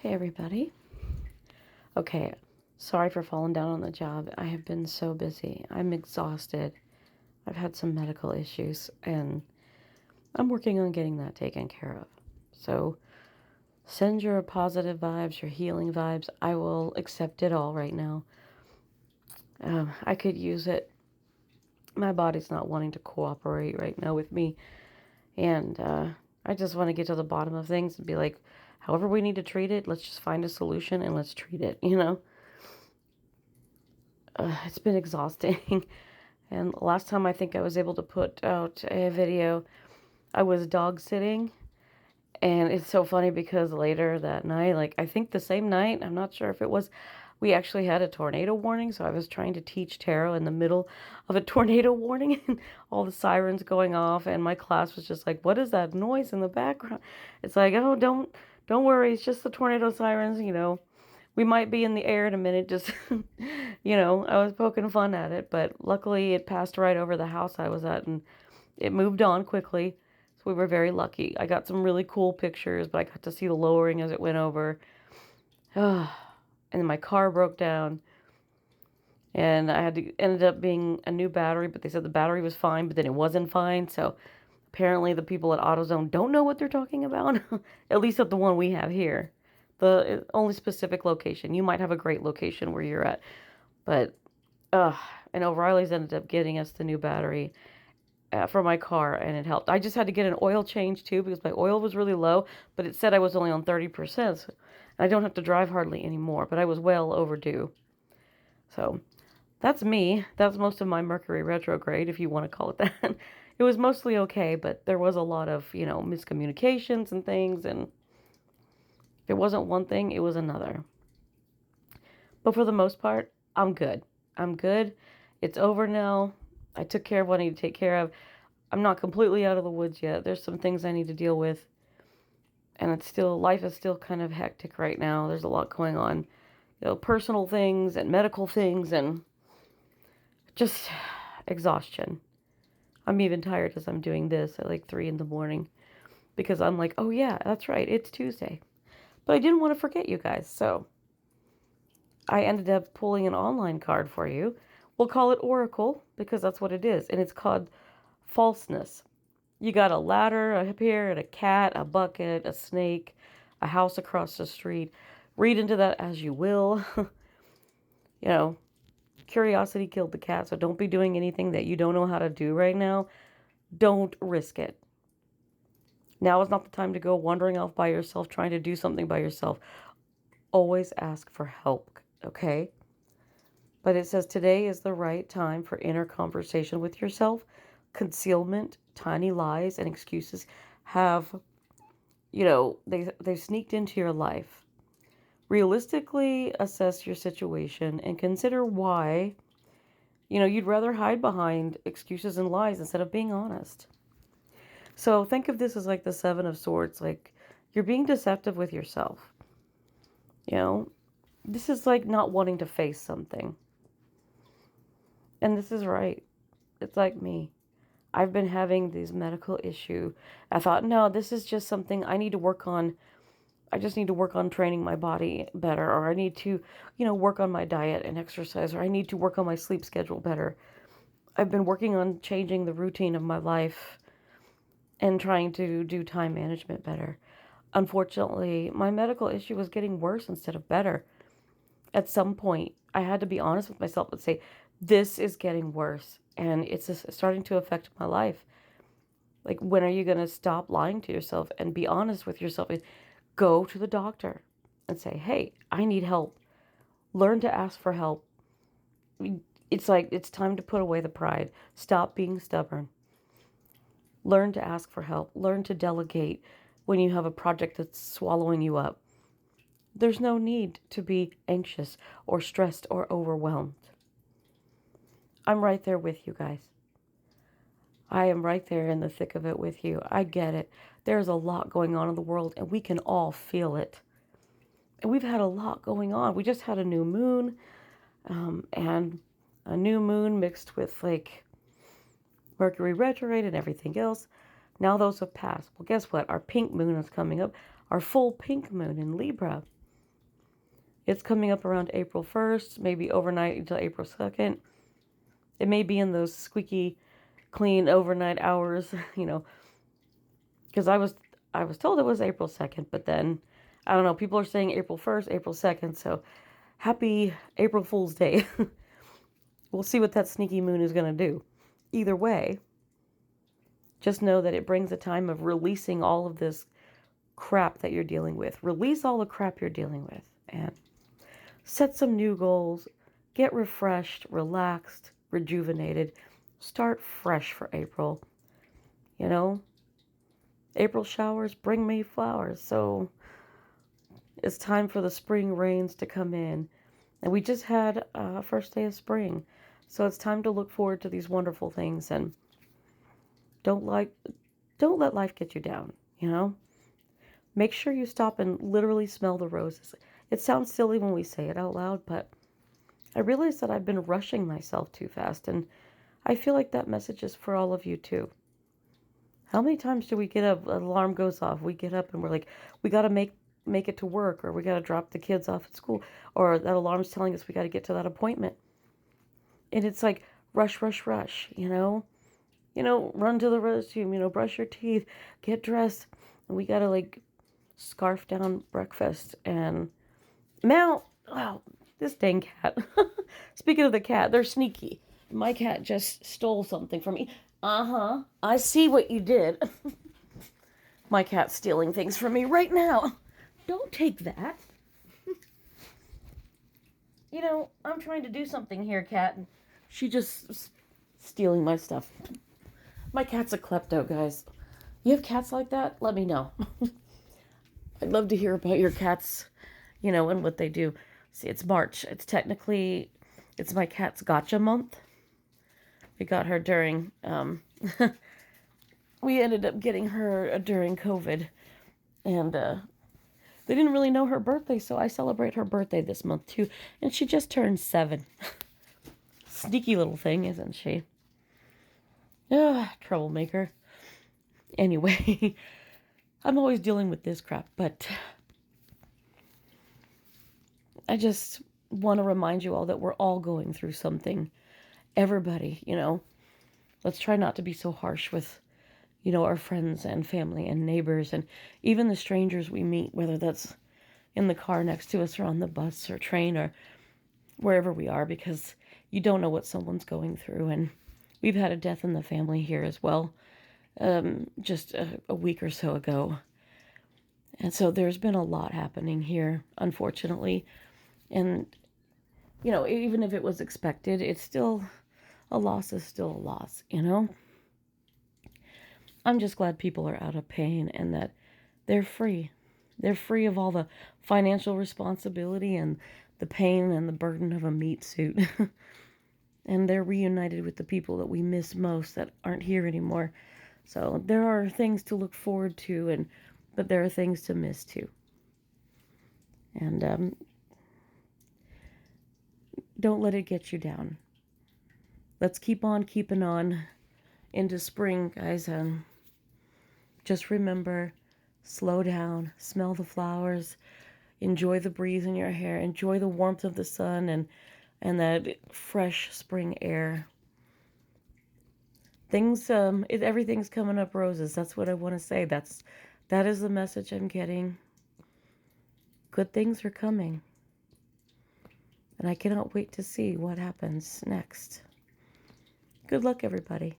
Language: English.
Hey everybody. Okay, sorry for falling down on the job. I have been so busy. I'm exhausted. I've had some medical issues and I'm working on getting that taken care of. So send your positive vibes, your healing vibes. I will accept it all right now. I could use it. My body's not wanting to cooperate right now with me. And I just want to get to the bottom of things and be like, however we need to treat it, let's just find a solution and let's treat it, you know? It's been exhausting. And last time I think I was able to put out a video, I was dog sitting. And it's so funny because later that night, like I think the same night, I'm not sure if it was, we actually had a tornado warning. So I was trying to teach tarot in the middle of a tornado warning and all the sirens going off. And my class was just like, what is that noise in the background? It's like, oh, don't worry. It's just the tornado sirens. We might be in the air in a minute. Just, I was poking fun at it, but luckily it passed right over the house I was at and it moved on quickly. So we were very lucky. I got some really cool pictures, but I got to see the lowering as it went over. And then my car broke down and ended up being a new battery, but they said the battery was fine, but then it wasn't fine. So apparently the people at AutoZone don't know what they're talking about, at least at the one we have here. The only specific location. You might have a great location where you're at, but and O'Reilly's ended up getting us the new battery for my car, and it helped. I just had to get an oil change too because my oil was really low, but it said I was only on 30%. So I don't have to drive hardly anymore, but I was well overdue. So that's me. That's most of my Mercury retrograde, if you want to call it that. It was mostly okay, but there was a lot of, miscommunications and things, and if it wasn't one thing, it was another. But for the most part, I'm good. I'm good. It's over now. I took care of what I need to take care of. I'm not completely out of the woods yet. There's some things I need to deal with. And life is still kind of hectic right now. There's a lot going on, personal things and medical things and just exhaustion. I'm even tired as I'm doing this at like 3 in the morning because I'm like, oh yeah, that's right. It's Tuesday. But I didn't want to forget you guys. So I ended up pulling an online card for you. We'll call it Oracle because that's what it is. And it's called Falseness. You got a ladder up here and a cat, a bucket, a snake, a house across the street. Read into that as you will. Curiosity killed the cat, so don't be doing anything that you don't know how to do right now. Don't risk it. Now is not the time to go wandering off by yourself, trying to do something by yourself. Always ask for help, okay? But it says today is the right time for inner conversation with yourself. Concealment, tiny lies, and excuses have, they've sneaked into your life. Realistically assess your situation and consider why, you'd rather hide behind excuses and lies instead of being honest. So think of this as like the Seven of Swords, like you're being deceptive with yourself. This is like not wanting to face something. And this is right. It's like me. I've been having these medical issue. I thought, no, this is just something I need to work on. I just need to work on training my body better, or I need to, work on my diet and exercise, or I need to work on my sleep schedule better. I've been working on changing the routine of my life and trying to do time management better. Unfortunately, my medical issue was getting worse instead of better. At some point, I had to be honest with myself and say, this is getting worse and it's starting to affect my life. Like, when are you going to stop lying to yourself and be honest with yourself and go to the doctor and say, hey, I need help. Learn to ask for help. It's like, it's time to put away the pride. Stop being stubborn. Learn to ask for help. Learn to delegate when you have a project that's swallowing you up. There's no need to be anxious or stressed or overwhelmed. I'm right there with you guys. I am right there in the thick of it with you. I get it. There's a lot going on in the world and we can all feel it. And we've had a lot going on. We just had a new moon and a new moon mixed with like Mercury retrograde and everything else. Now those have passed. Well, guess what? Our pink moon is coming up. Our full pink moon in Libra. It's coming up around April 1st, maybe overnight until April 2nd. It may be in those squeaky clean overnight hours, because I was told it was April 2nd, but then I don't know, people are saying April 1st, April 2nd, so happy April Fool's Day. We'll see what that sneaky moon is going to do. Either way, just know that it brings a time of releasing all of this crap that you're dealing with. Release all the crap you're dealing with and set some new goals. Get refreshed, relaxed, rejuvenated. Start fresh for April. April showers bring me flowers. So it's time for the spring rains to come in. And we just had first day of spring. So it's time to look forward to these wonderful things, and don't let life get you down, Make sure you stop and literally smell the roses. It sounds silly when we say it out loud, but I realize that I've been rushing myself too fast, and I feel like that message is for all of you too. How many times do we get up, an alarm goes off, we get up and we're like, we got to make it to work, or we got to drop the kids off at school, or that alarm's telling us we got to get to that appointment. And it's like rush, rush, rush, run to the restroom, brush your teeth, get dressed. And we got to scarf down breakfast and mount. Wow, this dang cat. Speaking of the cat, they're sneaky. My cat just stole something from me. Uh-huh. I see what you did. My cat's stealing things from me right now. Don't take that. I'm trying to do something here, cat. And she just stealing my stuff. My cat's a klepto, guys. You have cats like that? Let me know. I'd love to hear about your cats, and what they do. See, it's March. It's my cat's gotcha month. We got her during, we ended up getting her during COVID. And they didn't really know her birthday, so I celebrate her birthday this month too. And she just turned 7. Sneaky little thing, isn't she? Troublemaker. Anyway, I'm always dealing with this crap, but I just want to remind you all that we're all going through something. Everybody, let's try not to be so harsh with, our friends and family and neighbors and even the strangers we meet, whether that's in the car next to us or on the bus or train or wherever we are, because you don't know what someone's going through. And we've had a death in the family here as well, just a week or so ago. And so there's been a lot happening here, unfortunately. And, even if it was expected, it's still, a loss is still a loss, I'm just glad people are out of pain and that they're free. They're free of all the financial responsibility and the pain and the burden of a meat suit. And they're reunited with the people that we miss most that aren't here anymore. So there are things to look forward to, but there are things to miss too. And don't let it get you down. Let's keep on keeping on into spring, guys. Just remember, slow down, smell the flowers, enjoy the breeze in your hair, enjoy the warmth of the sun and that fresh spring air. Everything's coming up roses. That's what I want to say. That is the message I'm getting. Good things are coming. And I cannot wait to see what happens next. Good luck, everybody.